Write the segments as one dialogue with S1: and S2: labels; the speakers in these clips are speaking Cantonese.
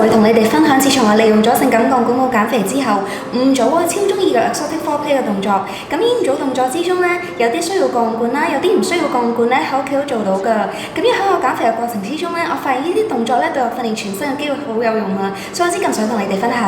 S1: 會同你哋分享，自從我利用咗性感鋼管舞減肥之後，誤咗我超中意嘅 exotic foreplay 嘅動作。咁呢五組動作之中咧，有啲需要鋼管啦，有啲唔需要鋼管咧，喺屋企都做到㗎。咁喺我減肥嘅過程之中咧，我發現呢啲動作咧對我訓練全身嘅肌肉好有用啊，所以我先咁想同你哋分享。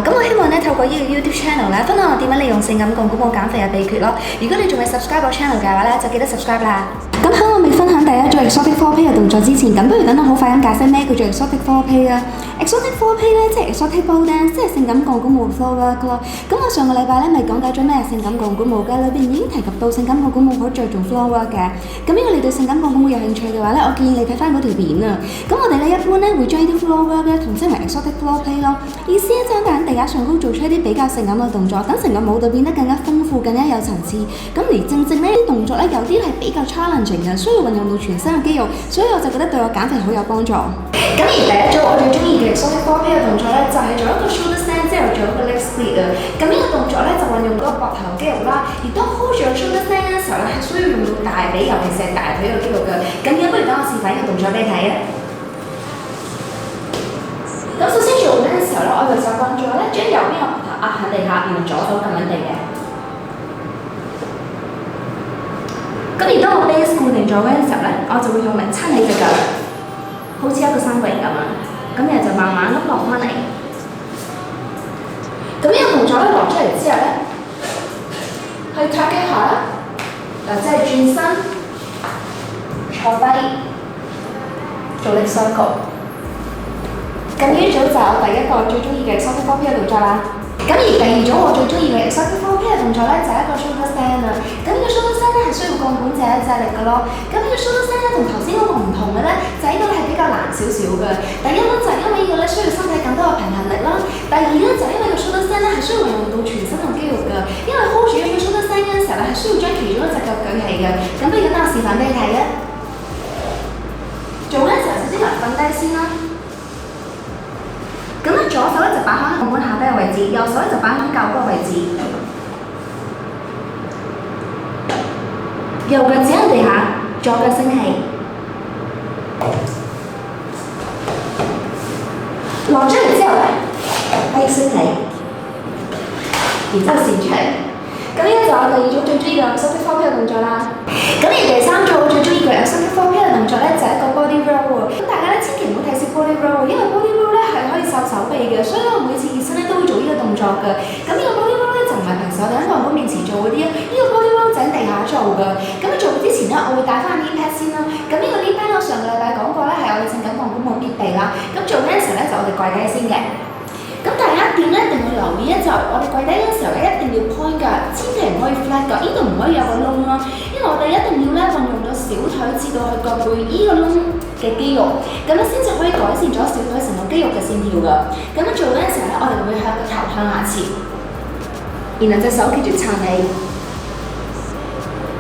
S1: 咁我希望咧透過呢個 YouTube channel 咧，分享我點樣利用性感鋼管舞減肥嘅秘訣咯。如果你仲未 subscribe 我 channel 嘅話咧，就記得 subscribe 啦。咁喺我未分享第一組 exotic foreplay 嘅動作之前，咁不如等我好快咁解釋咩叫做 exotic foreplay 啦。exotic foreplay 咧即係 exotic pole dance，即係性感鋼管舞 floor work 咯。咁我上個禮拜咧咪講解咗咩性感鋼管舞嘅，裏邊已經提及到性感鋼管舞好着重 floor work 嘅。咁如果你對性感鋼管舞有興趣嘅話咧，我建議你睇翻嗰條片啊。咁我哋咧一般咧會將呢啲 floor work 咧同稱為 exotic foreplay 咯。意思咧就係喺地下上高做出一啲比較性感嘅動作，等成個舞蹈變得更加豐富、更加有層次。咁而正呢啲動作咧有啲係比較 challenging 嘅，需要運用到全身嘅肌肉，所以我就覺得對我減肥好有幫助。咁而第一組我最中意嘅 exotic foreplay 嘅動作咧，就係做一個 shoulder stand 之後做一個 leg split 啊。咁呢個動作咧就運用嗰個膊頭肌肉啦，而當 hold 住個 shoulder stand 嘅時候咧，係需要用到大髀，尤其是係大腿嘅肌肉嘅。咁不如等我示範呢個動作俾你睇啊！咁首先做緊嘅時候咧，我就習慣咗咧將右邊個膊頭壓喺地下，然後左手撳緊地嘅。咁而當我 base 固定咗嗰陣時候咧，我就會用力撐起隻腳，好似一個三角形咁樣。咁然後就慢慢咁落翻嚟。咁呢個動作咧落出嚟之後咧，去 tuck 一下啦，嗱即係轉身、坐低、做力 circle。咁呢組就係我第一個最中意嘅 exotic foreplay 嘅動作啦。咁而第二組我最中意嘅 exotic foreplay 嘅動作咧，就係一個 shoulder stand 啊。咁呢個 shoulder stand 咧係需要鋼管借一借力嘅咯。咁呢個 shoulder stand 咧同頭先嗰個唔同嘅咧，就係呢個咧係比較難少少嘅。第一咧就係因為呢個咧需要身體更多嘅平衡力啦。第二咧就係因為個 shoulder stand 咧係需要運用到全身嘅肌肉嘅。因為 hold 住呢個 shoulder stand 嘅時候咧係需要將其中一隻腳舉起嘅。咁不如等我示範俾你睇啊！做嘅時候首先嚟瞓低先啦。咁咧左手咧就擺喺鋼管下低嘅位置，右手咧就擺喺較高嘅位置。右腳指喺地下，左腳升起。落出嚟之後咧，可以升起，然之後跣出嚟。咁呢個就係我第二組最中意嘅 exotic foreplay 嘅動作啦。咁而第三組我最中意嘅 exotic foreplay 嘅動作咧，就係一個 body roll 喎。咁大家咧千祈唔好睇小 body roll， 因為 body roll 咧係可以瘦手臂嘅，所以我每次熱身咧都會做呢個動作嘅。咁呢個 body roll 咧就唔係平時我哋喺鋼管面前做嗰啲啊，呢個 body roll 就喺地下做嘅。咁做之前咧，我會帶翻 knee pad 先啦。咁呢個 knee pad 我上個禮拜講過咧，係我哋性感鋼管舞必備啦。咁做嘅時候咧，就我哋跪低先嘅。咁大家一定要留意咧，就我哋跪低嘅時候咧，一定要 point 腳，千祈唔可以 flat 腳，呢度唔可以有個窿咯，因為我哋一定要咧運用到小腿至到去腳背依個窿嘅肌肉，咁樣先至可以改善咗小腿成個肌肉嘅線條㗎。咁樣做嘅時候咧，我哋會向個頭向下前，然後隻手記住撐起，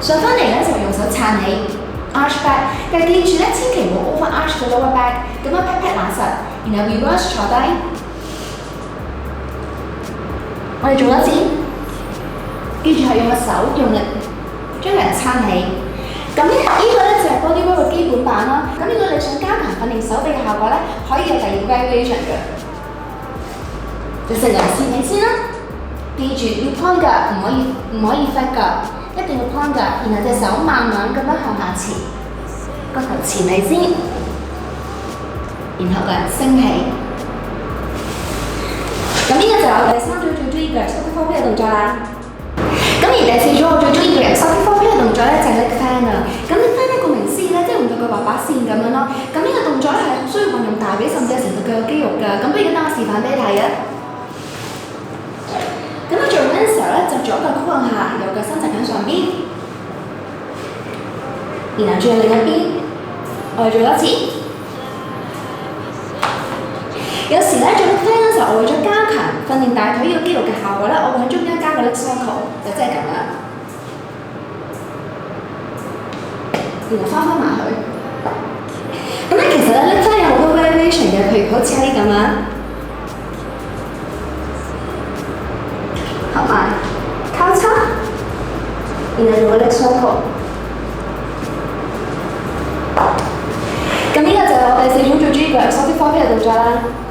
S1: 上翻嚟咧就用手撐起 arch back， 但係記住咧，千祈唔好 over arch 個 lower back， 咁樣 pat pat 攬實，然後 reverse 坐低。我哋做多次，記住係用個手用力將人撐起。咁呢個咧就係 body roll 嘅基本版啦。咁如果你想加強訓練手臂嘅效果咧，可以有第二個 variation 嘅。就成人跣起先啦，記住要 point 腳，唔可以 flat 腳，一定要 point 腳，然後隻手慢慢咁樣向下前，個頭前起先，然後個人升起。咁呢個就係我第三組最中意嘅 exotic foreplay 嘅動作啦。咁而第四組我最中意嘅 exotic foreplay 嘅動作咧就係 leg fan 啊。咁 leg fan 咧顧名思義咧，即係用到佢畫把線咁樣咯。咁呢個動作咧係需要運用大髀甚至係成個腳嘅肌肉㗎。咁不如等我示範俾你睇啊。咁我做緊嘅時候咧，就左腳箍向下，右腳伸直喺上邊，然後轉去另一邊。我哋做多次。有時咧做 leg fan 嘅時候，我為咗加強訓練大腿呢個肌肉嘅效果咧，我會喺中間加個 leg circle， 就即係咁啦。然後翻埋去。咁咧其實咧 leg fan 有好多 variation 嘅，譬如好似呢咁樣。然後做個 leg circle。咁呢個就係我第4種最中意嘅 exotic foreplay 嘅動作啦。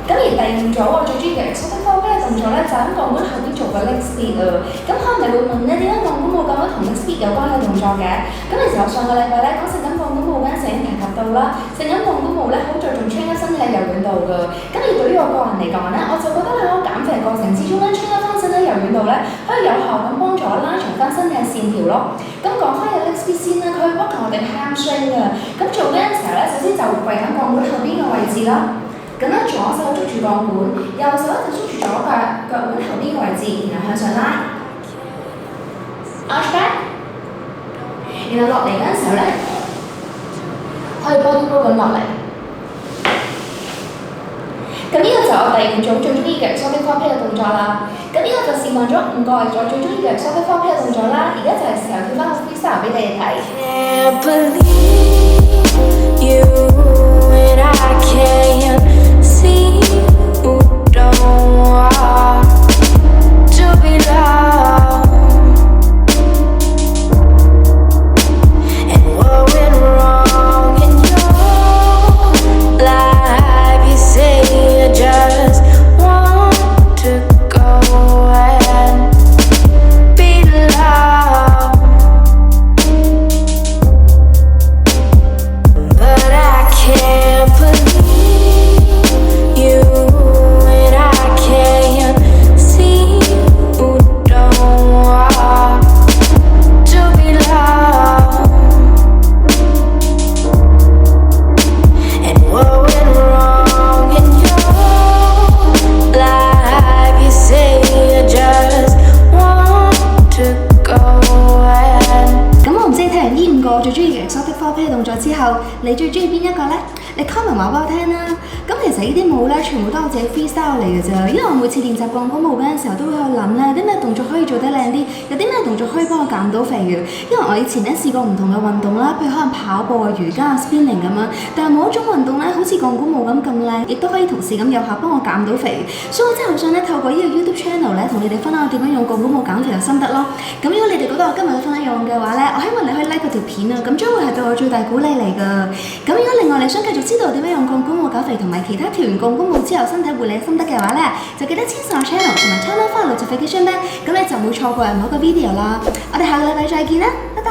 S1: 咁而第5組我最中意嘅 exotic foreplay 嘅動作咧，就喺鋼管後邊做個 leg speed 啊。咁可能你會問咧，點解鋼管舞咁樣同 leg speed 有關嘅動作嘅？咁其實我上個禮拜咧講性感鋼管舞嗰陣時已經提及到啦，性感鋼管舞咧好着重 train 身體柔軟度㗎。咁而對於我個人嚟講咧，我就覺得喺我減肥過程之中咧 train 翻身體柔軟度咧，可以有效咁幫助拉長翻身體嘅線條咯。咁講翻嘅 leg speed 先啦，佢會幫助我哋 hamstring 㗎。咁做嗰陣時候咧，首先就會跪喺鋼管後邊嘅位置啦。咁咧左手捉住鋼管，右手就捉住左腳腕後邊嘅位置，然後向上拉 arch back， 然後落嚟嗰陣時候咧，可以 body roll 咁落嚟。咁呢個就我第5種最中意嘅 exotic foreplay 嘅動作啦。咁呢個就示範咗5個我最中意嘅 exotic foreplay 嘅動作啦。而家就係時候跳翻個 freestyle 俾你哋睇。動作之後，你最中意邊一個呢？你 comment 話俾我聽啦。咁其實呢啲舞咧，全部都係我自己 freestyle 嚟嘅啫。因為我每次練習鋼管舞嗰陣時候，都會去諗咧，有啲咩動作可以做得靚啲，有啲咩動作可以幫我減到肥嘅。因為我以前咧試過唔同嘅運動啦，譬如可能跑步啊、瑜伽啊、spinning 咁樣，但係冇一種運動咧，好似鋼管舞咁靚，亦都可以同時咁有效幫我減到肥。所以我真係好想咧透過呢個 YouTube channel 咧，同你哋分享我點樣用鋼管舞減肥嘅心得咯。咁如果你哋覺得我今日嘅分享有用嘅話咧，我希望你可以 like 嗰條片啊，咁將會係對我最大鼓勵嚟㗎。咁如果另外你想繼續知道點樣用鋼管舞減肥同埋其他跳完鋼管舞之後身體護理嘅心得嘅話咧，就記得簽上我 channel 同埋 turn on 翻個 notification bell， 咁你就唔會錯過任何一個 video 啦。我哋下個禮拜再見啦，拜拜。